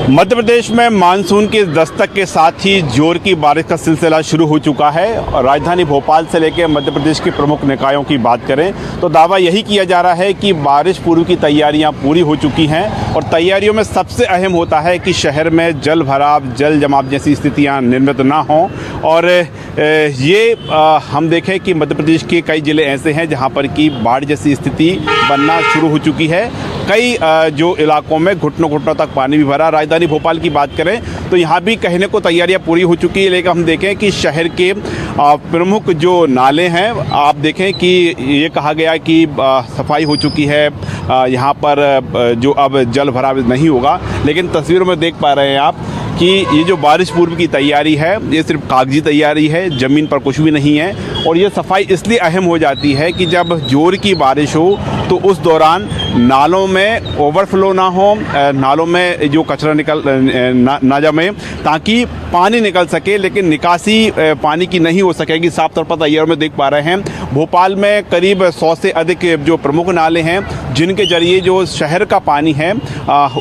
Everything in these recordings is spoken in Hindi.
मध्य प्रदेश में मानसून के दस्तक के साथ ही जोर की बारिश का सिलसिला शुरू हो चुका है और राजधानी भोपाल से लेकर मध्य प्रदेश के प्रमुख निकायों की बात करें तो दावा यही किया जा रहा है कि बारिश पूर्व की तैयारियां पूरी हो चुकी हैं और तैयारियों में सबसे अहम होता है कि शहर में जल भराव, जल जमाव जैसी स्थितियां निर्मित ना हों। और हम देखें कि मध्य प्रदेश के कई ज़िले ऐसे हैं जहां पर कि बाढ़ जैसी स्थिति बनना शुरू हो चुकी है। कई जो इलाकों में घुटनों घुटनों तक पानी भी भरा। राजधानी भोपाल की बात करें तो यहाँ भी कहने को तैयारियां पूरी हो चुकी है, लेकिन हम देखें कि शहर के प्रमुख जो नाले हैं, आप देखें कि ये कहा गया कि सफाई हो चुकी है, यहाँ पर जो अब जल भराव नहीं होगा। लेकिन तस्वीरों में देख पा रहे हैं आप कि ये जो बारिश पूर्व की तैयारी है ये सिर्फ कागजी तैयारी है, ज़मीन पर कुछ भी नहीं है। और ये सफाई इसलिए अहम हो जाती है कि जब जोर की बारिश हो तो उस दौरान नालों में ओवरफ्लो ना हो, नालों में जो कचरा ना जमे, ताकि पानी निकल सके, लेकिन निकासी पानी की नहीं हो सकेगी। साफ तौर पर तैयार में देख पा रहे हैं भोपाल में करीब 100 से अधिक जो प्रमुख नाले हैं जिनके जरिए जो शहर का पानी है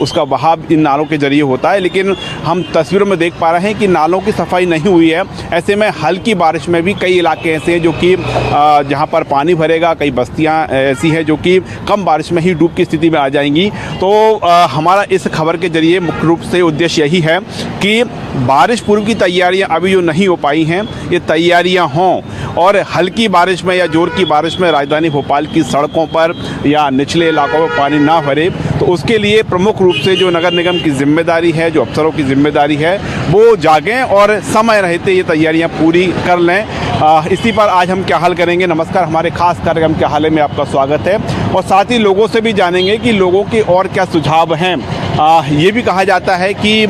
उसका बहाव इन नालों के जरिए होता है। लेकिन हम तस्वीरों में देख पा रहे हैं कि नालों की सफाई नहीं हुई है। ऐसे में हल्की बारिश में भी कई इलाके ऐसे हैं जो कि जहां पर पानी भरेगा, कई बस्तियां ऐसी हैं जो कि कम बारिश में ही डूब की स्थिति में आ जाएंगी। तो हमारा इस खबर के जरिए मुख्य रूप से उद्देश्य यही है कि बारिश पूर्व की तैयारियां अभी जो नहीं हो पाई हैं ये तैयारियां हों और हल्की बारिश में या जोर की बारिश में राजधानी भोपाल की सड़कों पर या निचले इलाकों में पानी ना भरे। तो उसके लिए प्रमुख रूप से जो नगर निगम की जिम्मेदारी है, जो अफसरों की जिम्मेदारी है, वो जागें और समय रहते ये तैयारियां पूरी कर लें। इसी पर आज हम क्या हाल करेंगे। नमस्कार, हमारे खास कार्यक्रम क्या हाल में आपका स्वागत है और साथ ही लोगों से भी जानेंगे कि लोगों के और क्या सुझाव हैं। ये भी कहा जाता है कि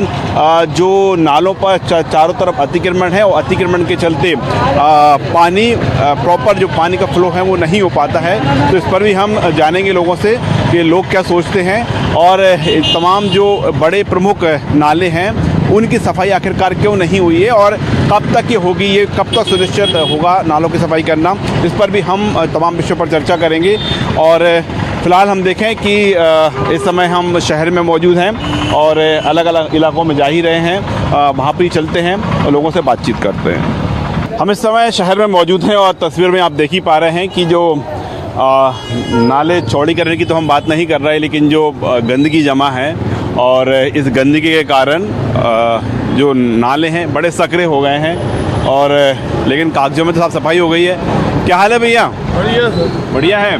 जो नालों पर चारों तरफ अतिक्रमण है और अतिक्रमण के चलते पानी प्रॉपर जो पानी का फ्लो है वो नहीं हो पाता है। तो इस पर भी हम जानेंगे लोगों से कि लोग क्या सोचते हैं और तमाम जो बड़े प्रमुख नाले हैं उनकी सफाई आखिरकार क्यों नहीं हुई है और कब तक ये होगी, ये कब तक सुनिश्चित होगा नालों की सफाई करना। इस पर भी हम तमाम विषयों पर चर्चा करेंगे। और फ़िलहाल हम देखें कि इस समय हम शहर में मौजूद हैं और अलग अलग इलाकों में जा ही रहे हैं, वहाँ पर ही चलते हैं और लोगों से बातचीत करते हैं। हम इस समय शहर में मौजूद हैं और तस्वीर में आप देख ही पा रहे हैं कि जो नाले चौड़ी करने की तो हम बात नहीं कर रहे, लेकिन जो गंदगी जमा है और इस गंदगी के कारण जो नाले हैं बड़े सकरे हो गए हैं और लेकिन कागजों में तो साफ सफाई हो गई है। क्या हाल है भैया? बढ़िया सर। बढ़िया है।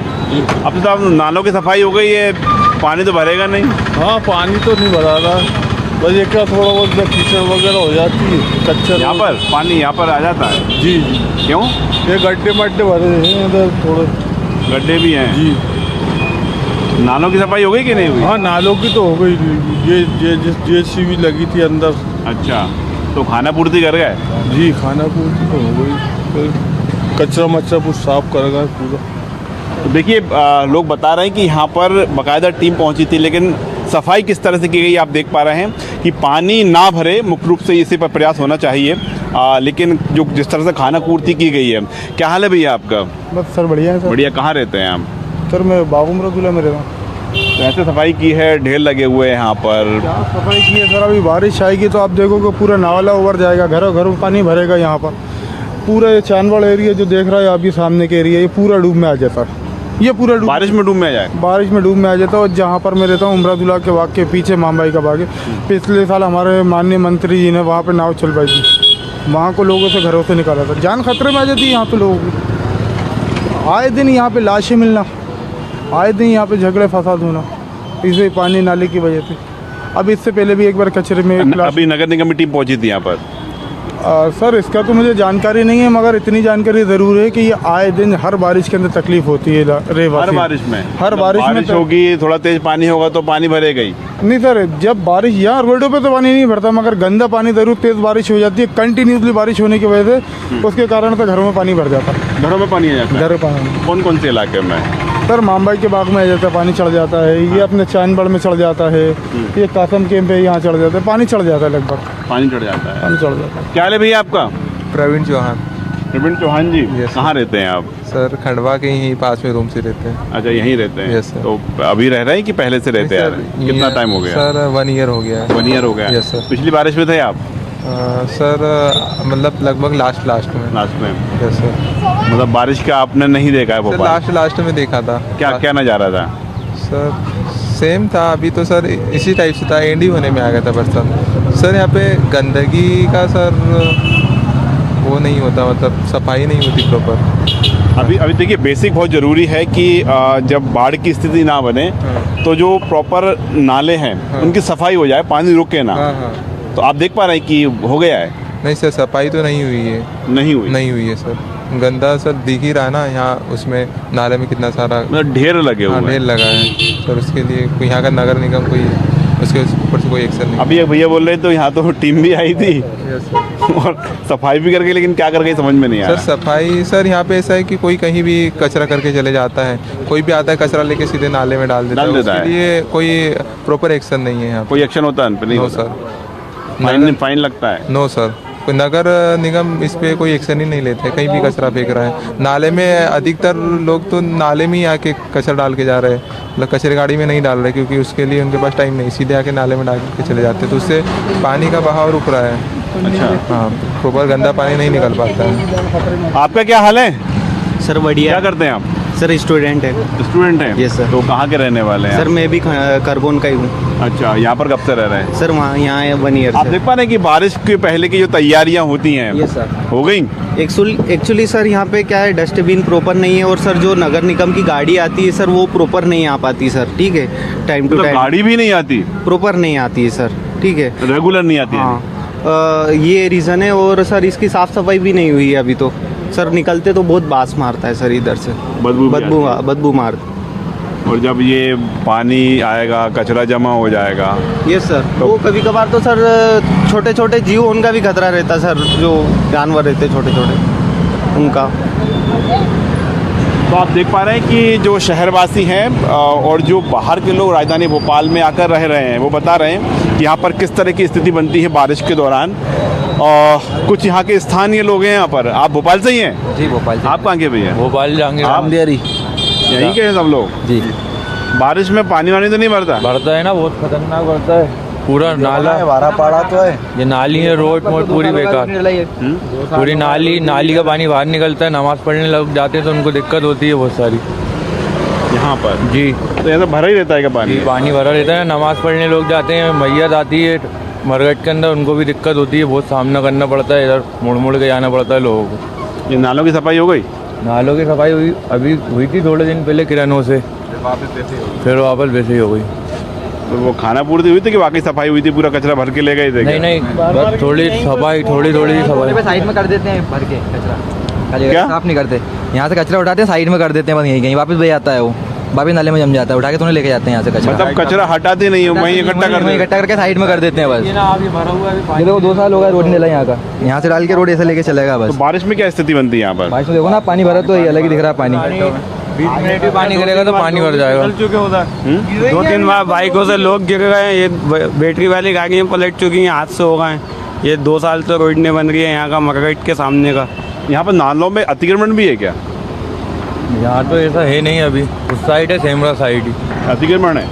अब तो आप नालों की सफाई हो गई है, पानी तो भरेगा नहीं? हाँ, पानी तो नहीं भरा रहा, बस एक थोड़ा बहुत कीचड़ वगैरह हो जाती है, कच्चा। यहाँ पर पानी यहाँ पर आ जाता है? जी। क्यों? ये गड्ढे मड्ढे भरे हैं इधर, थोड़े गड्ढे भी हैं जी। नालों की सफाई हो गई कि नहीं हुई? हाँ, नालों की तो हो गई। ये JCB लगी थी अंदर। अच्छा, तो खाना पूर्ति कर गए? जी, खाना पूर्ति तो हो गई, कचरा मच्छर कुछ साफ कर गए पूरा। तो देखिए लोग बता रहे हैं कि यहाँ पर बाकायदा टीम पहुँची थी, लेकिन सफाई किस तरह से की गई आप देख पा रहे हैं कि पानी ना भरे। मुख्य रूप से इसी पर प्रयास होना चाहिए। लेकिन जो जिस तरह से खाना पूर्ति की गई है। क्या हाल है भैया आपका? बस सर बढ़िया है सर। बढ़िया। कहाँ रहते हैं आप? सर मैं बाबू अमरुदुल्ला में रहता हूँ। तो ऐसे सफाई की है, ढेर लगे हुए हैं यहाँ पर। क्या सफाई की है सर? अभी बारिश आएगी तो आप देखोगे पूरा नाला उभर जाएगा, घरों घरों पानी भरेगा। यहाँ पर पूरा ये चांदवाड़ एरिया जो देख रहा है अभी सामने के एरिया, ये पूरा डूब में आ जाता। ये पूरा बारिश में डूब में आ जाए? बारिश में डूब में आ जाता है। और जहाँ पर मैं रहता हूँ अमरुदुल्ला के बाग के पीछे मामबाई का बाग है। पिछले साल हमारे माननीय मंत्री जी ने वहाँ पर नाव चलवाई थी, वहाँ को लोगों से घरों से निकाला था। जान खतरे में आ जाती है यहाँ पे लोगों की। आए दिन यहाँ पे लाशें मिलना, आए दिन यहाँ पे झगड़े फसाद होना, इसे पानी नाले की वजह से। अब इससे पहले भी एक बार कचरे में अभी नगर निगम की टीम पहुंची थी यहाँ पर। सर इसका तो मुझे जानकारी नहीं है, मगर इतनी जानकारी ज़रूर है कि ये आए दिन हर बारिश के अंदर तकलीफ होती है। हर बारिश में? हर बारिश में होगी, थोड़ा तेज पानी होगा तो पानी भरेगा ही नहीं सर। जब बारिश यहाँ रोडों पे तो पानी नहीं भरता, मगर गंदा पानी ज़रूर तेज़ बारिश हो जाती है, कंटिन्यूसली बारिश होने की वजह से उसके कारण तो घरों में पानी भर जाता है। घरों में पानी आ जाता है? घरों पानी। कौन कौन से इलाके में? सर मामबाई के बाग में आ जाता है, पानी चढ़ जाता है। ये अपने चांदबाड़ में चढ़ जाता है, ये कासम कैंप पे यहाँ चढ़ जाता है, पानी चढ़ जाता है, लगभग पानी चढ़ जाता है। पानी चढ़ जाता है। क्या हाल है भैया आपका? प्रवीण चौहान। प्रवीण चौहान जी, कहाँ रहते हैं आप? सर खंडवा के ही पास में रूम से रहते हैं। अच्छा, यहीं रहते हैं? Yes, sir. तो अभी रह रहे हैं कि पहले से रहते आ रहे हैं? कितना टाइम हो गया? सर 1 ईयर हो गया है। 1 ईयर हो गया? Yes, sir. पिछली बारिश में थे आप? सर मतलब लगभग लास्ट में। लास्ट में? Yes sir. मतलब बारिश का आपने नहीं देखा है सर भोपाल? लास्ट में देखा था। क्या नज़ारा था? सर सेम था। अभी तो सर इसी टाइप से था, एंड ही होने में आ गया था बरसात। सर यहाँ पे गंदगी का सर वो नहीं होता, मतलब सफाई नहीं होती प्रॉपर। अभी देखिए, बेसिक बहुत ज़रूरी है कि जब बाढ़ की स्थिति ना बने तो जो प्रॉपर नाले हैं उनकी सफाई हो जाए, पानी रुके ना। तो आप देख पा रहे हैं कि हो गया है? नहीं सर, सफाई तो नहीं हुई है। नहीं हुई है सर। गंदा सर दिख ही रहा ना, यहाँ उसमें नाले में कितना सारा मतलब ढेर लगे हुए हैं। ढेर लगा है सर। उसके लिए कोई यहाँ का नगर निगम कोई उसके ऊपर से कोई एक्शन नहीं। अभी एक भैया बोल रहे तो यहाँ तो टीम भी आई थी और सफाई भी करके, लेकिन क्या करके समझ में नहीं आया। सर सफाई सर यहाँ पे ऐसा है कि कोई कहीं भी कचरा करके चले जाता है, कोई भी आता है कचरा लेके सीधे नाले में डाल देता है। उसके लिए कोई प्रॉपर एक्शन नहीं है यहाँ। कोई एक्शन होता है? नहीं नो होता। सर। फाइन लगता है? नो सर, कोई नगर निगम इस पे कोई एक्शन ही नहीं लेते। कहीं भी कचरा फेंक रहा है नाले में। अधिकतर लोग तो नाले में ही आके कचरा डाल के जा रहे हैं, मतलब कचरे गाड़ी में नहीं डाल रहे, क्योंकि उसके लिए उनके पास टाइम नहीं, सीधे आके नाले में डाल के चले जाते हैं। तो उससे पानी का बहाव रुक रहा है। अच्छा। हाँ, प्रॉपर गंदा पानी नहीं निकल पाता है। आपका क्या हाल है सर? बढ़िया। क्या करते हैं आप? सर स्टूडेंट है। स्टूडेंट हैं? Yes, sir. तो कहाँ के रहने वाले हैं? सर मैं भी खरगोन का ही हूँ। अच्छा, यहाँ पर कब से रह रहे हैं? सर वहाँ यहाँ 1 ईयर आप से। देख पा रहे हैं कि बारिश के पहले की जो तैयारियां होती हैं Yes, sir. हो गई? एक्चुअली सर यहाँ पे क्या है, डस्टबिन प्रॉपर नहीं है, और सर जो नगर निगम की गाड़ी आती है सर वो प्रॉपर नहीं आ पाती सर। ठीक है, टाइम टू तो टाइम गाड़ी भी नहीं आती? प्रॉपर नहीं आती है सर। ठीक है, रेगुलर नहीं आती है? हाँ, ये रीज़न है। और सर इसकी साफ़ सफाई भी नहीं हुई है अभी तो। सर निकलते तो बहुत बास मारता है सर इधर से, बदबू मार। और जब ये पानी आएगा, कचरा जमा हो जाएगा। ये सर वो कभी कभार तो सर छोटे छोटे जीव, उनका भी खतरा रहता सर, जो जानवर रहते छोटे छोटे उनका। तो आप देख पा रहे हैं कि जो शहरवासी हैं और जो बाहर के लोग राजधानी भोपाल में आकर रह रहे हैं, वो बता रहे हैं कि यहाँ पर किस तरह की स्थिति बनती है बारिश के दौरान। कुछ यहाँ के स्थानीय लोग हैं यहाँ पर। आप भोपाल से ही हैं? जी भोपाल से। आप कहाँ के भैया? भोपाल जाएंगे आप? यहीं के हैं सब लोग? जी। बारिश में पानी वानी तो नहीं भरता? भरता है ना, बहुत खतरनाक भरता है। पूरा नाला बारह पाड़ा तो है। ये नाली है, रोड मोड पूरी बेकार। पूरी नाली का पानी बाहर निकलता है। नमाज पढ़ने लोग जाते हैं तो उनको दिक्कत होती है बहुत सारी यहाँ पर। जी। तो यहाँ तो भरा ही रहता है क्या पानी? पानी भरा रहता है। नमाज पढ़ने लोग जाते हैं, मैयत आती है मरघट के अंदर, उनको भी दिक्कत होती है, बहुत सामना करना पड़ता है। इधर मुड़ के जाना पड़ता है लोगों को। ये नालों की सफाई हो गई? नालों की सफाई अभी हुई थी थोड़े दिन पहले किरणों से, फिर वापस वैसे ही हो गई। तो वो खाना पूर्ति हुई थी कि वाकई सफाई हुई थी, पूरा कचरा भर के ले गए थे? नहीं, बस थोड़ी सफाई, थोड़ी सफाई। साइड में कर देते हैं भर के कचरा, क्या? साफ नहीं करते। यहाँ से कचरा उठाते हैं, साइड में कर देते हैं, बस यहीं कहीं वापस ले जाता है वो, वापस नाले में जम जाता है, उठा के तो नहीं लेके जाते हैं यहाँ से कचरा। मतलब कचरा हटाते नहीं हो, वहीं इकट्ठा करके साइड में कर देते हैं बस। ये देखो 2 साल हो गए रोड नहीं डला यहाँ का, यहाँ से डाल के रोड ऐसे लेके चलेगा बस। तो बारिश में क्या स्थिति बनती है यहाँ पर? बारिश में देखो ना, पानी भरा तो ये अलग ही दिख रहा है पानी। 20 मिनट भी पानी गिरेगा तो पानी भर जाएगा। 2-3 बार बाइकों से लोग गिर गए हैं। ये बैटरी वाली गाड़ियाँ पलट चुकी हैं, हादसे हो गए हैं। ये 2 साल से रोड नहीं बन रही है यहाँ का, मरघट के सामने का। यहाँ पर नालों में अतिक्रमण भी है क्या? यहाँ तो ऐसा है नहीं अभी। उस साइड है, सेमरा साइड ही अतिक्रमण है,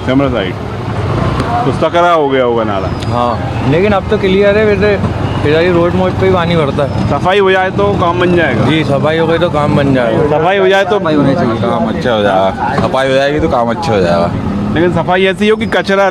सेमरा साइड। कुछ तकरा हो गया होगा नाला। हाँ, लेकिन अब तो क्लियर है। वैसे इधर ही रोड मोड पे ही पानी भरता है। सफाई हो जाए तो काम बन जाएगा। जी, सफाई हो गई तो काम बन जाएगा। सफाई हो जाए तो काम अच्छा हो जाएगा। सफाई हो जाएगी तो काम अच्छा हो जाएगा। लेकिन सफाई ऐसी हो कि कचरा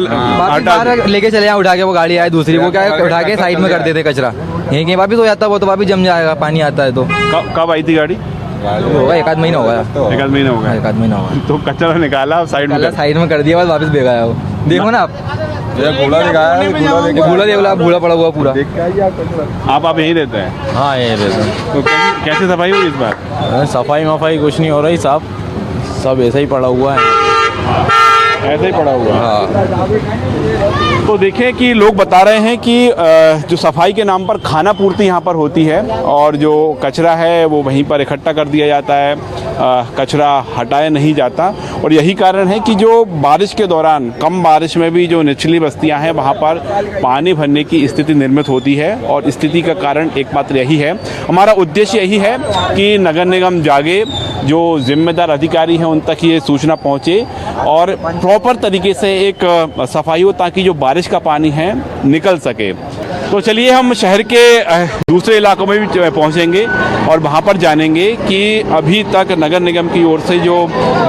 हटा लेके चले जाए उठा के, वो गाड़ी आए दूसरी, वो क्या है उठा के साइड में कर देते कचरा, यहीं कहीं वापस हो जाता है वो, तो वापस जम जाएगा पानी आता है तो। कब आई थी गाड़ी? होगा 1 आध महीना होगा। 1 आध महीना हो गया। 1 आध महीना होगा। तो कचरा निकाला साइड में कर दिया, बस वापस भेगा वो। देखो ना आप, कूड़ा दिखाया, भूला पड़ा हुआ पूरा। आप यहीं रहते हैं? हाँ, ये रहता तो कैसे सफाई हुई इस बार? सफाई मफाई कुछ नहीं हो रही साहब, सब ऐसा ही पड़ा हुआ है। ऐसे ही पड़ा हुआ। हाँ, तो देखें कि लोग बता रहे हैं कि जो सफाई के नाम पर खाना पूर्ति यहाँ पर होती है और जो कचरा है वो वहीं पर इकट्ठा कर दिया जाता है, कचरा हटाया नहीं जाता। और यही कारण है कि जो बारिश के दौरान कम बारिश में भी जो निचली बस्तियां हैं वहाँ पर पानी भरने की स्थिति निर्मित होती है। और स्थिति का कारण एकमात्र यही है। हमारा उद्देश्य यही है कि नगर निगम जागे, जो जिम्मेदार अधिकारी हैं उन तक ये सूचना पहुँचे और प्रॉपर तरीके से एक सफाई हो ताकि जो बारिश का पानी है निकल सके। तो चलिए हम शहर के दूसरे इलाकों में भी पहुंचेंगे और वहां पर जानेंगे कि अभी तक नगर निगम की ओर से जो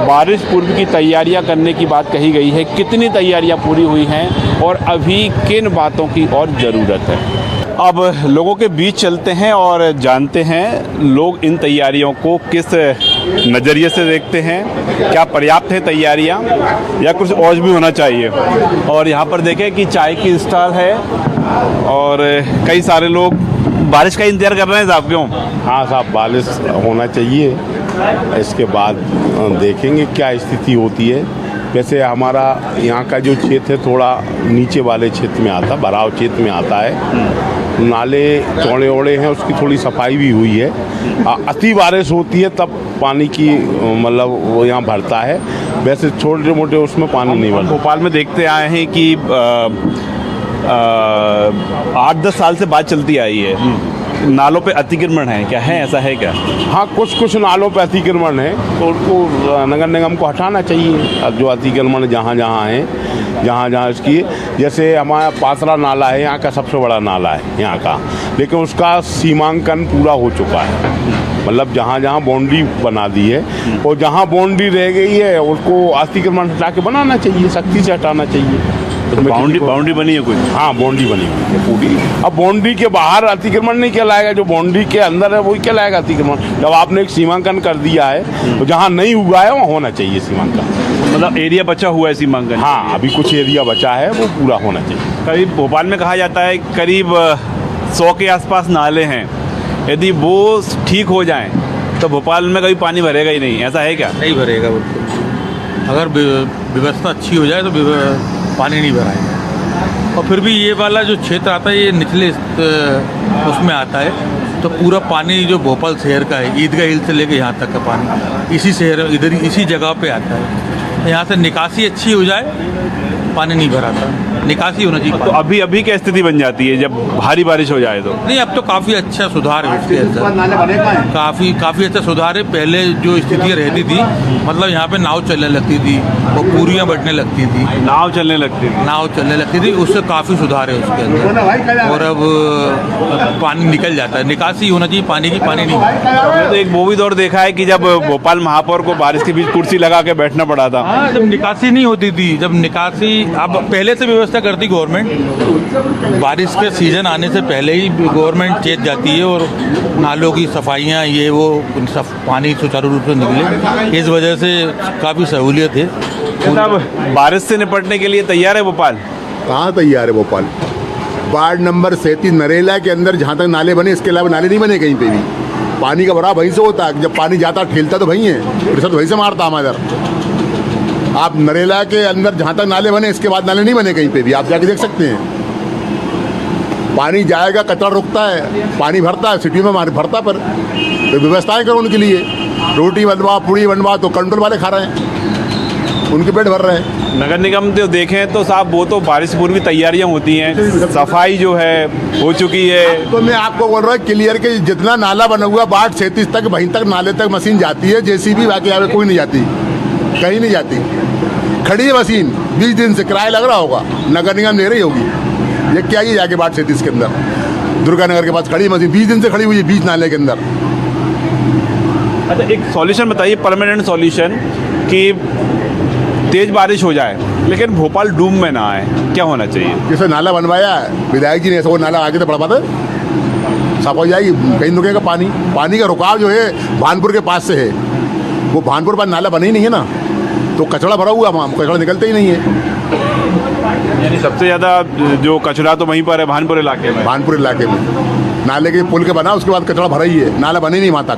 बारिश पूर्व की तैयारियां करने की बात कही गई है, कितनी तैयारियां पूरी हुई हैं और अभी किन बातों की और ज़रूरत है। अब लोगों के बीच चलते हैं और जानते हैं लोग इन तैयारियों को किस नज़रिए से देखते हैं, क्या पर्याप्त है तैयारियां या कुछ और भी होना चाहिए। और यहाँ पर देखें कि चाय की स्टॉल है और कई सारे लोग बारिश का इंतजार कर रहे हैं साहब। क्यों? हाँ साहब, बारिश होना चाहिए, इसके बाद देखेंगे क्या स्थिति होती है। वैसे हमारा यहाँ का जो क्षेत्र है थोड़ा नीचे वाले क्षेत्र में आता, भराव क्षेत्र में आता है। नाले चौड़े ओड़े हैं, उसकी थोड़ी सफाई भी हुई है। अति बारिश होती है तब पानी की मतलब वो यहाँ भरता है, वैसे छोटे मोटे उसमें पानी नहीं भरता। भोपाल में देखते आए हैं कि 8-10 साल से बात चलती आई है, नालों पे अतिक्रमण है, क्या है, ऐसा है क्या? हाँ, कुछ नालों पे अतिक्रमण है तो उनको नगर निगम को हटाना चाहिए। जो अतिक्रमण जहाँ जहाँ इसकी, जैसे हमारा पासरा नाला है, यहाँ का सबसे बड़ा नाला है यहाँ का, लेकिन उसका सीमांकन पूरा हो चुका है। मतलब जहाँ जहाँ बाउंड्री बना दी है और जहाँ बाउंड्री रह गई है उसको अतिक्रमण हटा के बनाना चाहिए, सख्ती से हटाना चाहिए। बाउंड्री बनी है कुछ? हाँ, बाउंड्री बनी हुई है पूरी। अब बाउंड्री के बाहर अतिक्रमण नहीं कहलाएगा, जो बाउंड्री के अंदर है वही कहलाएगा अतिक्रमण। जब आपने एक सीमांकन कर दिया है तो जहाँ नहीं हुआ है वहाँ होना चाहिए सीमांकन। मतलब एरिया बचा हुआ है सीमांकन? हाँ, अभी कुछ एरिया बचा है वो पूरा होना चाहिए। करीब भोपाल में कहा जाता है करीब 100 के आसपास नाले हैं, यदि वो ठीक हो जाएं तो भोपाल में कभी पानी भरेगा ही नहीं, ऐसा है क्या? नहीं भरेगा बिल्कुल। अगर व्यवस्था अच्छी हो जाए तो पानी नहीं भराएगा। और फिर भी ये वाला जो क्षेत्र आता है ये निचले उसमें आता है, तो पूरा पानी जो भोपाल शहर का है, ईदगाह हिल से लेके यहाँ तक का पानी इसी शहर इधर इसी जगह पे आता है। यहाँ से निकासी अच्छी हो जाए, पानी नहीं भराता, निकासी होना चाहिए। तो अभी क्या स्थिति बन जाती है जब भारी बारिश हो जाए तो? नहीं, अब तो काफ़ी अच्छा सुधार है इसके अंदर, काफ़ी अच्छा सुधार है। पहले जो स्थिति रहती थी, मतलब यहाँ पे नाव चलने लगती थी और पूरियाँ बढ़ने लगती थी, नाव चलने लगती थी, उससे काफ़ी सुधार है उसके अंदर। और अब पानी निकल जाता है, निकासी होना चाहिए पानी की, पानी नहीं। हमने तो एक वो भी दौर देखा है कि जब भोपाल महापौर को बारिश के बीच कुर्सी लगा के बैठना पड़ा था। हाँ, जब निकासी नहीं होती थी, जब निकासी अब पहले से व्यवस्था करती गवर्नमेंट, बारिश के सीजन आने से पहले ही गवर्नमेंट चेत जाती है और नालों की सफाइयाँ ये वो पानी सुचारू रूप से निकले, इस वजह से काफ़ी सहूलियत है। अब बारिश से निपटने के लिए तैयार है भोपाल? कहाँ तैयार है भोपाल? वार्ड नंबर 37 नरेला के अंदर जहाँ तक नाले बने, इसके अलावा नाले नहीं बने कहीं पे भी। पानी का भराव वहीं से होता है, जब पानी जाता ठेलता तो वहीं है, प्रेशर तो वहीं से मारता हमारे इधर। आप नरेला के अंदर जहाँ तक नाले बने, इसके बाद नाले नहीं बने कहीं पे भी, आप जाके देख सकते हैं। पानी जाएगा, कचरा रुकता है, पानी भरता है, सिटी में भरता, पर तो व्यवस्थाएं करो उनके लिए। रोटी बनवा, पूड़ी बनवा, तो कंट्रोल वाले खा रहे हैं, उनके पेट भर रहे हैं। नगर निगम तो देखें तो साहब वो तो बारिश पूर्व तैयारियां होती हैं, सफाई जो है हो चुकी है। तो मैं आपको बोल रहा हूँ क्लियर के जितना नाला बना हुआ वार्ड 37 तक, वहीं तक नाले तक मशीन जाती है, जेसीबी बाकी यहाँ कोई नहीं जाती, कहीं नहीं जाती। खड़ी है मशीन, 20 दिन से किराया लग रहा होगा, नगर निगम ले रही होगी। ये क्या ही जाके वार्ड 37 के अंदर दुर्गा नगर के पास खड़ी मशीन 20 दिन से खड़ी हुई है, बीच नाले के अंदर। अच्छा, एक सॉल्यूशन बताइए, परमानेंट सॉल्यूशन, कि तेज बारिश हो जाए लेकिन भोपाल डूब में ना आए, क्या होना चाहिए? जैसे नाला बनवाया है विधायक जी ने, ऐसा वो नाला आगे तो बढ़ा पाते, साफ हो जाएगी, कहीं रुकेगा पानी। पानी का रुकाव जो है भानपुर के पास से है, वो भानपुर पर नाला बना ही नहीं है ना, तो कचरा भरा हुआ, वहाँ कचरा निकलता ही नहीं है। यानी सबसे ज़्यादा जो कचरा तो वहीं पर है भानपुर इलाके में। भानपुर इलाके में नाले के पुल के बना उसके बाद कचरा भरा ही है, नाला बने नहीं वहाँ तक।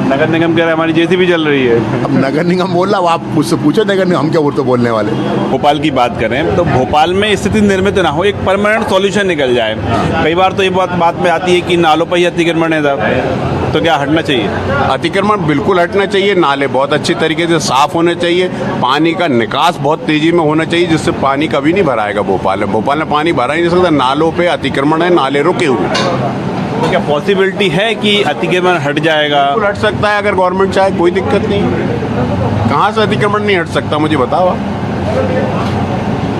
नगर निगम कह रहा है हमारी जेसीबी चल रही है। अब नगर निगम बोल रहा, आप मुझसे पूछो नगर निगम, हम क्या बोलते बोलने वाले। भोपाल की बात करें तो भोपाल में स्थिति निर्मित ना हो, एक परमानेंट सॉल्यूशन निकल जाए। कई बार तो ये बात में आती है कि नालों पर ही अतिक्रमण है साहब, तो क्या हटना चाहिए? अतिक्रमण बिल्कुल हटना चाहिए, नाले बहुत अच्छी तरीके से साफ होने चाहिए, पानी का निकास बहुत तेजी में होना चाहिए, जिससे पानी कभी नहीं भराएगा भोपाल में पानी भरा ही नहीं सकता। नालों पे अतिक्रमण है, नाले रुके हुए। तो क्या पॉसिबिलिटी है कि अतिक्रमण हट जाएगा? बिल्कुल हट सकता है अगर गवर्नमेंट चाहे, कोई दिक्कत नहीं। कहाँ से अतिक्रमण नहीं हट सकता, मुझे बताओ आप।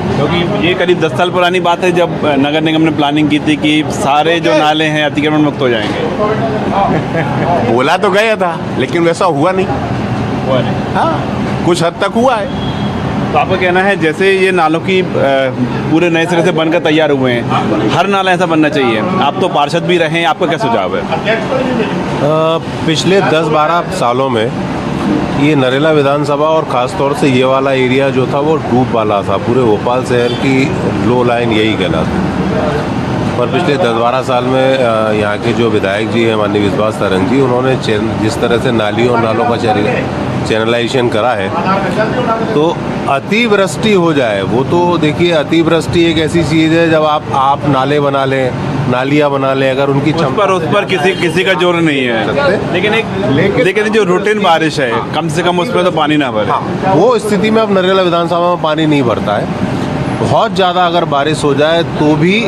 क्योंकि ये करीब 10 साल पुरानी बात है जब नगर निगम ने प्लानिंग की थी कि सारे जो नाले हैं अतिक्रमण मुक्त हो जाएंगे। बोला तो गया था, लेकिन वैसा हुआ नहीं। हाँ, कुछ हद तक हुआ है। तो आपका कहना है जैसे ये नालों की पूरे नए सिरे से बनकर तैयार हुए हैं, हर नाला ऐसा बनना चाहिए? आप तो पार्षद भी रहे हैं, आपका क्या सुझाव है? पिछले 10-12 सालों में ये नरेला विधानसभा और ख़ास तौर से ये वाला एरिया जो था वो डूब वाला था। पूरे भोपाल शहर की लो लाइन यही कहलाती। पर पिछले 10-12 साल में यहाँ के जो विधायक जी हैं माननीय विश्वास सारंग जी, उन्होंने जिस तरह से नालियों और नालों का चैनलाइजेशन करा है, तो अतिवृष्टि हो जाए, वो तो देखिए अतिवृष्टि एक ऐसी चीज़ है जब आप नाले बना लें, नालियाँ बना लें, अगर उनकी उस पर किसी का जोर नहीं है, लेकिन जो रूटीन बारिश है कम से कम उस पर तो पानी ना भरे। हाँ, वो स्थिति में अब नरेला विधानसभा में पानी नहीं भरता है। बहुत ज़्यादा अगर बारिश हो जाए तो भी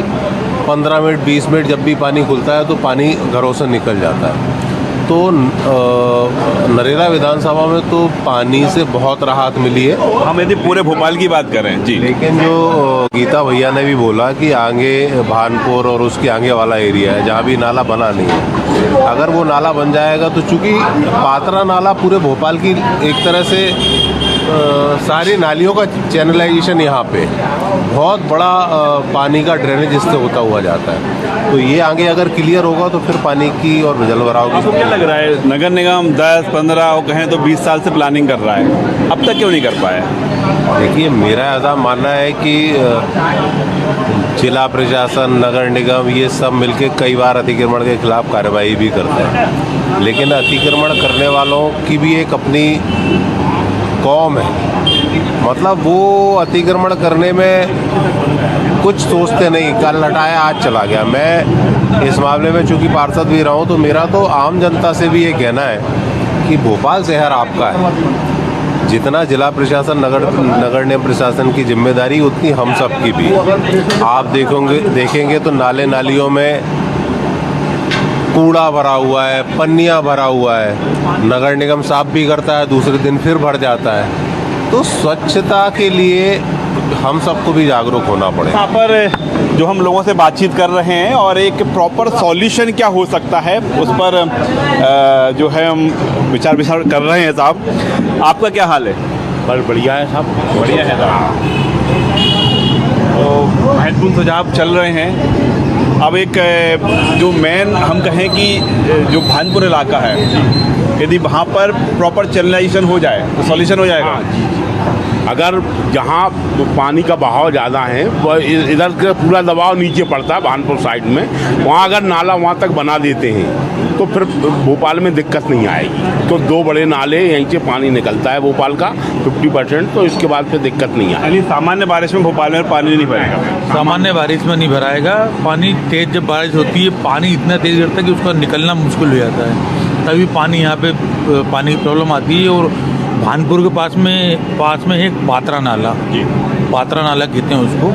15 मिनट 20 मिनट जब भी पानी खुलता है तो पानी घरों से निकल जाता है। तो नरेला विधानसभा में तो पानी से बहुत राहत मिली है। हम यदि पूरे भोपाल की बात करें जी, लेकिन जो गीता भैया ने भी बोला कि आगे भानपुर और उसके आगे वाला एरिया है जहाँ भी नाला बना नहीं है, अगर वो नाला बन जाएगा तो चूँकि पात्रा नाला पूरे भोपाल की एक तरह से सारी नालियों का चैनलाइजेशन यहाँ पे बहुत बड़ा पानी का ड्रेनेज इससे होता हुआ जाता है। तो ये आगे अगर क्लियर होगा तो फिर पानी की और जल भराव की। आपको क्या लग रहा है नगर निगम 10-15 और कहें तो 20 साल से प्लानिंग कर रहा है, अब तक क्यों नहीं कर पाया? देखिए, मेरा ऐसा मानना है कि जिला प्रशासन, नगर निगम ये सब मिलके कई बार अतिक्रमण के खिलाफ कार्रवाई भी करते हैं, लेकिन अतिक्रमण करने वालों की भी एक अपनी कौम है। मतलब वो अतिक्रमण करने में कुछ सोचते नहीं, कल हटाया आज चला गया। मैं इस मामले में चूंकि पार्षद भी रहा हूँ, तो मेरा तो आम जनता से भी ये कहना है कि भोपाल शहर आपका है। जितना जिला प्रशासन, नगर निगम प्रशासन की जिम्मेदारी उतनी हम सब की भी। आप देखेंगे तो नाले नालियों में कूड़ा भरा हुआ है, पन्नियाँ भरा हुआ है, नगर निगम साफ भी करता है, दूसरे दिन फिर भर जाता है। तो स्वच्छता के लिए हम सबको भी जागरूक होना पड़ेगा। यहाँ पर जो हम लोगों से बातचीत कर रहे हैं और एक प्रॉपर सॉल्यूशन क्या हो सकता है उस पर जो है हम विचार कर रहे हैं। साहब, आपका क्या हाल है? बस बढ़िया है साहब, बढ़िया है साहब। तो महत्वपूर्ण सुझाव चल रहे हैं। अब एक जो मेन हम कहें कि जो भानपुर इलाका है, यदि वहाँ पर प्रॉपर चैनलाइजेशन हो जाए तो सॉल्यूशन हो जाएगा। अगर जहाँ पानी का बहाव ज़्यादा है, इधर का पूरा दबाव नीचे पड़ता है भानपुर साइड में, वहाँ अगर नाला वहाँ तक बना देते हैं तो फिर भोपाल में दिक्कत नहीं आएगी। तो 2 बड़े नाले यहीं से पानी निकलता है भोपाल का 50%, तो इसके बाद फिर दिक्कत नहीं आएगी। सामान्य बारिश में भोपाल में पानी नहीं भरेगा? सामान्य बारिश में नहीं भराएगा पानी। तेज़ जब बारिश होती है पानी इतना तेज़ गिरता है कि उसका निकलना मुश्किल हो जाता है, तभी पानी यहाँ पे पानी की प्रॉब्लम आती है। और भानपुर के पास में एक पात्रा नाला कहते हैं उसको,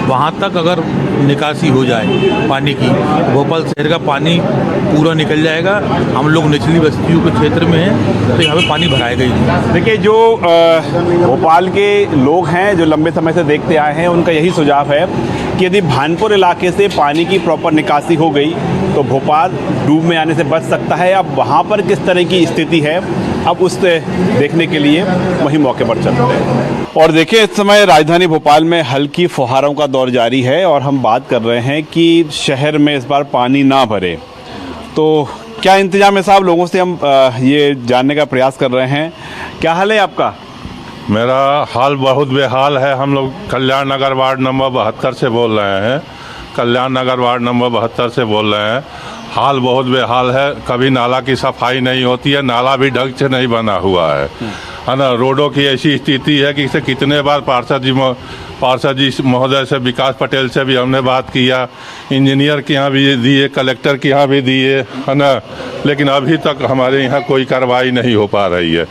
वहाँ तक अगर निकासी हो जाए पानी की, भोपाल शहर का पानी पूरा निकल जाएगा। हम लोग निचली बस्तियों के क्षेत्र में हैं तो यहाँ पे पानी भराएगा ही। देखिए, जो भोपाल के लोग हैं जो लंबे समय से देखते आए हैं, उनका यही सुझाव है कि यदि भानपुर इलाके से पानी की प्रॉपर निकासी हो गई तो भोपाल डूब में आने से बच सकता है। अब वहाँ पर किस तरह की स्थिति है, अब उससे देखने के लिए वही मौके पर चलते हैं। और देखिए, इस समय राजधानी भोपाल में हल्की फुहारों का दौर जारी है और हम बात कर रहे हैं कि शहर में इस बार पानी ना भरे तो क्या इंतजाम है साहब। लोगों से हम ये जानने का प्रयास कर रहे हैं। क्या हाल है आपका? मेरा हाल बहुत बेहाल है। हम लोग कल्याण नगर वार्ड नंबर 72 से बोल रहे हैं। कल्याण नगर वार्ड नंबर 72 से बोल रहे हैं। हाल बहुत बेहाल है। कभी नाला की सफाई नहीं होती है, नाला भी ढंग से नहीं बना हुआ है ना। रोडों की ऐसी स्थिति है कि इसे कितने बार पार्षद जी महोदय से, विकास पटेल से भी हमने बात किया, इंजीनियर के यहाँ भी दिए, कलेक्टर के यहाँ भी दिए, है ना, लेकिन अभी तक हमारे यहाँ कोई कार्रवाई नहीं हो पा रही है।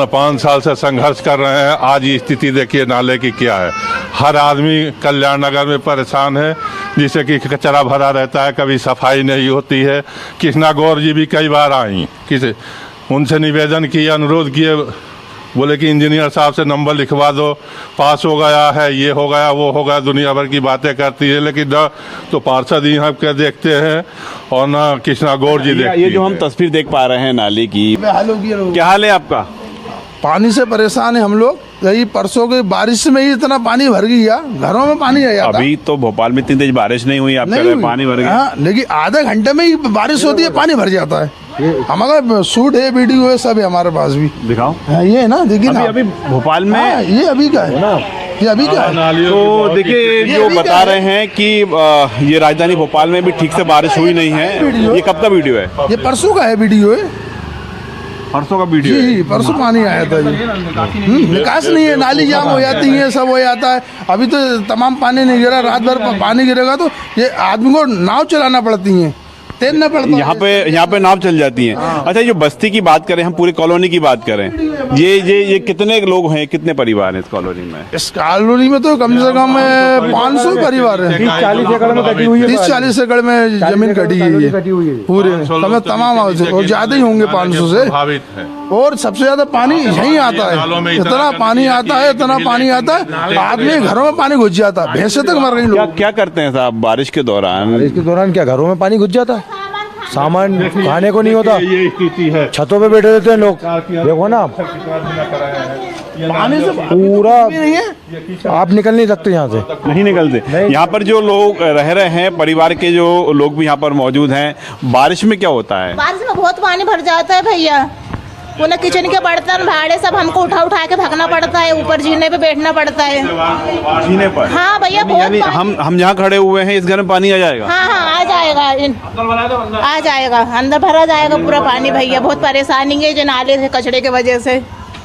5 साल से संघर्ष कर रहे हैं। आज ये स्थिति देखिए नाले की क्या है। हर आदमी कल्याण नगर में परेशान है, जिससे कि कचरा भरा रहता है, कभी सफाई नहीं होती है। कृष्णा गौर जी भी कई बार आई, उनसे निवेदन किए, अनुरोध किए, बोले कि इंजीनियर साहब से नंबर लिखवा दो, पास हो गया है, ये हो गया, वो हो गया, दुनिया भर की बातें करती है, लेकिन न तो पार्षद यहाँ के देखते हैं और ना कृष्णा गौर जी देखते हैं। ये जो हम तस्वीर देख पा रहे हैं नाले की, क्या हाल है आपका? पानी से परेशान है हम लोग। यही परसों की बारिश में ही इतना पानी भर गया, घरों में पानी आ जाता। अभी तो भोपाल में इतनी तेज बारिश नहीं हुई, आप कह रहे हैं पानी भर गया। लेकिन आधे घंटे में ही बारिश होती है, पानी भर जाता है। हमारा शूट है, वीडियो है, सब है हमारे पास भी। दिखाओ। ये है ना, देखिए ना, अभी भोपाल में ये अभी का है ना, ये अभी का है। तो देखिए जो बता रहे हैं कि ये राजधानी भोपाल में भी ठीक से बारिश हुई नहीं है। ये कब का वीडियो है? ये परसों का है वीडियो है, परसों का वीडियो जी, परसों पानी आया था। ये निकास नहीं है, नाली जाम हो जाती है, सब हो जाता है। अभी तो तमाम पानी नहीं गिरा, रात भर पानी गिरेगा तो ये आदमी को नाव चलाना पड़ती है, तैरना पड़ता है। यहाँ पे नाव चल जाती है। अच्छा, जो बस्ती की बात करें, हम पूरी कॉलोनी की बात करें, ये कितने लोग हैं, कितने परिवार हैं इस कॉलोनी में? इस कॉलोनी में तो कम से कम 500 परिवार है। 30-40 एकड़ में कटी हुई है। 30-40 एकड़ में जमीन कटी हुई है पूरे तमाम, और ज्यादा ही होंगे 500 से। और सबसे ज्यादा पानी यहीं आता है, इतना पानी आता है, इतना पानी आता है, आदमी घरों में पानी घुस जाता है, भैंसे तक मर गई लोग। क्या करते हैं साहब बारिश के दौरान? इसके दौरान क्या घरों में पानी घुस जाता है, सामान खाने को नहीं होता, ये स्थिति है। छतों पे बैठे रहते हैं लोग। देखो ना, पानी से पूरा आप निकल नहीं सकते यहाँ से, नहीं निकलते। यहाँ पर जो लोग रह रहे हैं, परिवार के जो लोग भी यहाँ पर मौजूद हैं, बारिश में क्या होता है? बारिश में बहुत पानी भर जाता है भैया। उन्हें किचन के बर्तन भाड़े सब हमको उठा के भगना पड़ता है, ऊपर जीने पे बैठना पड़ता है। जीने पर? हाँ भैया, यानी हम जहाँ खड़े हुए हैं इस घर में पानी आ जाएगा? हाँ, आ जाएगा, आ जाएगा, अंदर भरा जाएगा पूरा पानी भैया। बहुत परेशानी है जो नाले से कचड़े के वजह से,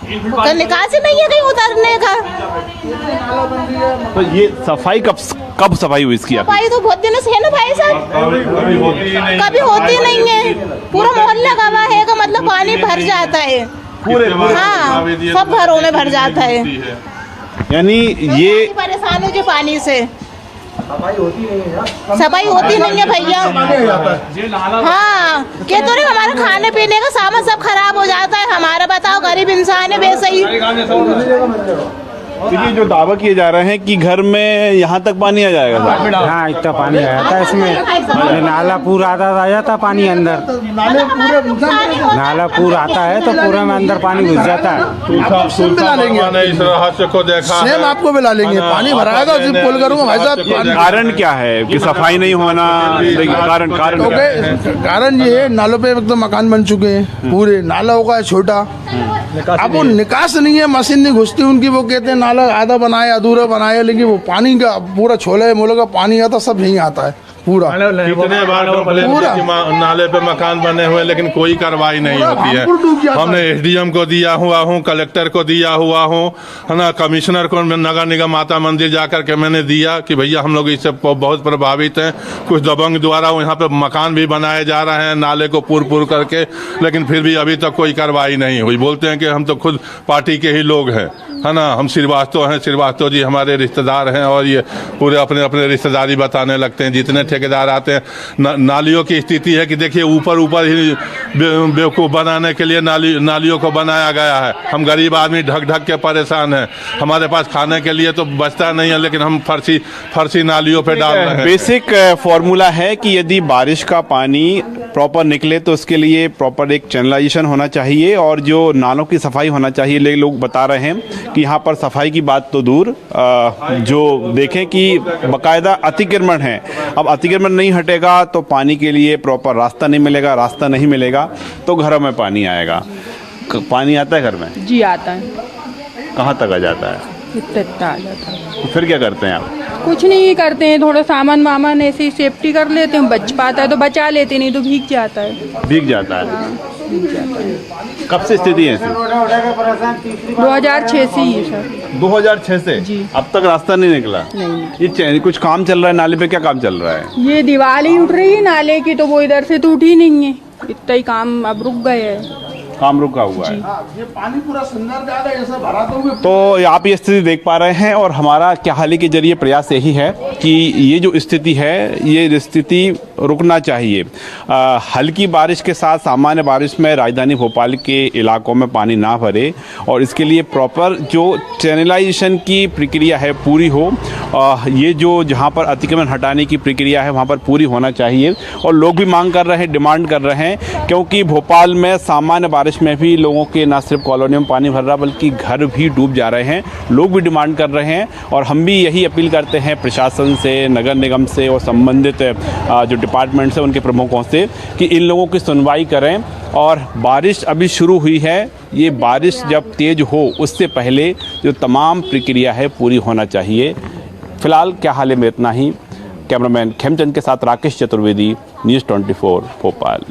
निकास ही नहीं है कहीं उतरने का। तो ये सफाई कब सफाई हुई इसकी? सफाई तो बहुत दिनों से है ना भाई साहब, कभी होती नहीं है। पूरा मोहल्ला गवा है का मतलब पानी भर जाता है पूरे। हाँ, सब घरों में भर जाता है। यानी ये परेशान हो जो पानी से, सफाई होती नहीं है भैया। हाँ, क्या तो हमारा खाने पीने का सामान सब खराब हो जाता है हमारा। बताओ, गरीब इंसान है वैसे ही। देखिए जो दावा किए जा रहे हैं कि घर में यहाँ तक पानी आ जाएगा। हाँ, इतना पानी आया था इसमें, नाला पूरा आ जाता पानी अंदर, नाला पूरा आता है तो पूरा में अंदर पानी घुस जाता है। इस रहस्य को देखा, सेम आपको मिला लेंगे, पानी भराएगा उसी पुल करूँगा भाई साहब। कारण क्या है कि सफाई नहीं होना? कारण ये है, नालों पे एकदम मकान बन चुके हैं पूरे, नाला होगा छोटा, अब वो निकास नहीं है, मशीन नहीं घुसती उनकी। वो कहते हैं नाला आधा बनाया अधूरा बनाया, लेकिन वो पानी का पूरा छोले मोले का पानी आता, सब यहीं आता है पूरा। कितने बार नाले पे मकान बने हुए, लेकिन कोई कार्रवाई नहीं होती है। हमने एसडीएम को दिया हुआ हूँ, कलेक्टर को दिया हुआ हूँ, है ना, कमिश्नर को, नगर निगम माता मंदिर जाकर के मैंने दिया कि भैया हम लोग इससे बहुत प्रभावित हैं। कुछ दबंग द्वारा यहाँ पे मकान भी बनाए जा रहे हैं नाले को पूर करके, लेकिन फिर भी अभी तक कोई कार्रवाई नहीं हुई। बोलते हैं कि हम तो खुद पार्टी के ही लोग हैं, है ना, हम श्रीवास्तव हैं, श्रीवास्तव जी हमारे रिश्तेदार हैं, और ये पूरे अपने रिश्तेदारी बताने लगते हैं। जितने ठेकेदार आते हैं, नालियों की स्थिति है कि देखिए ऊपर ही बेवकूफ़ बनाने के लिए नालियों को बनाया गया है। हम गरीब आदमी ढक के परेशान हैं, हमारे पास खाने के लिए तो बचता नहीं है, लेकिन हम फर्शी नालियों पे डाल रहे हैं। बेसिक फॉर्मूला है कि यदि बारिश का पानी प्रॉपर निकले तो उसके लिए प्रॉपर एक चैनलाइजेशन होना चाहिए और जो नालों की सफाई होना चाहिए। लेकिन लोग बता रहे हैं कि यहाँ पर सफाई की बात तो दूर, जो देखें कि बाकायदा अतिक्रमण है। अब अतिक्रमण नहीं हटेगा तो पानी के लिए प्रॉपर रास्ता नहीं मिलेगा, रास्ता नहीं मिलेगा तो घरों में पानी आएगा। पानी आता है घर में? जी आता है। कहाँ तक आ जाता है? इतना आ जाता है। तो फिर क्या करते हैं आप? कुछ नहीं करते हैं, थोड़ा सामान वामान ऐसे ही सेफ्टी कर लेते हैं, बच पाता है तो बचा लेते, नहीं तो भीग जाता है। भीग जाता है। हाँ, भीग जाता है। कब से स्थिति है ऐसी? 2006 से ही है सर। 2006 से जी। अब तक रास्ता नहीं निकला? ये कुछ काम चल रहा है नाले पे, क्या काम चल रहा है? ये दीवार ही उठ रही है नाले की, तो वो इधर से तो उठी नहीं है, इतना ही काम अब रुक गए है, काम रुका हुआ है। ये पानी पूरा सुंदर जाएगा ऐसा भरा तो आप ये स्थिति देख पा रहे हैं और हमारा क्या हाल के जरिए प्रयास यही है कि ये जो स्थिति है ये स्थिति रुकना चाहिए। हल्की बारिश के साथ सामान्य बारिश में राजधानी भोपाल के इलाकों में पानी ना भरे और इसके लिए प्रॉपर जो चैनलाइजेशन की प्रक्रिया है पूरी हो। ये जो जहाँ पर अतिक्रमण हटाने की प्रक्रिया है वहाँ पर पूरी होना चाहिए और लोग भी मांग कर रहे हैं, डिमांड कर रहे हैं, क्योंकि भोपाल में सामान्य बारिश में भी लोगों के न सिर्फ कॉलोनियों में पानी भर रहा बल्कि घर भी डूब जा रहे हैं। लोग भी डिमांड कर रहे हैं और हम भी यही अपील करते हैं प्रशासन से, नगर निगम से और संबंधित जो डिपार्टमेंट्स हैं उनके प्रमुखों से कि इन लोगों की सुनवाई करें। और बारिश अभी शुरू हुई है, ये बारिश जब तेज हो उससे पहले जो तमाम प्रक्रिया है पूरी होना चाहिए। फिलहाल क्या हाल में इतना ही। कैमरामैन खेमचंद के साथ राकेश चतुर्वेदी, न्यूज़ 24 भोपाल।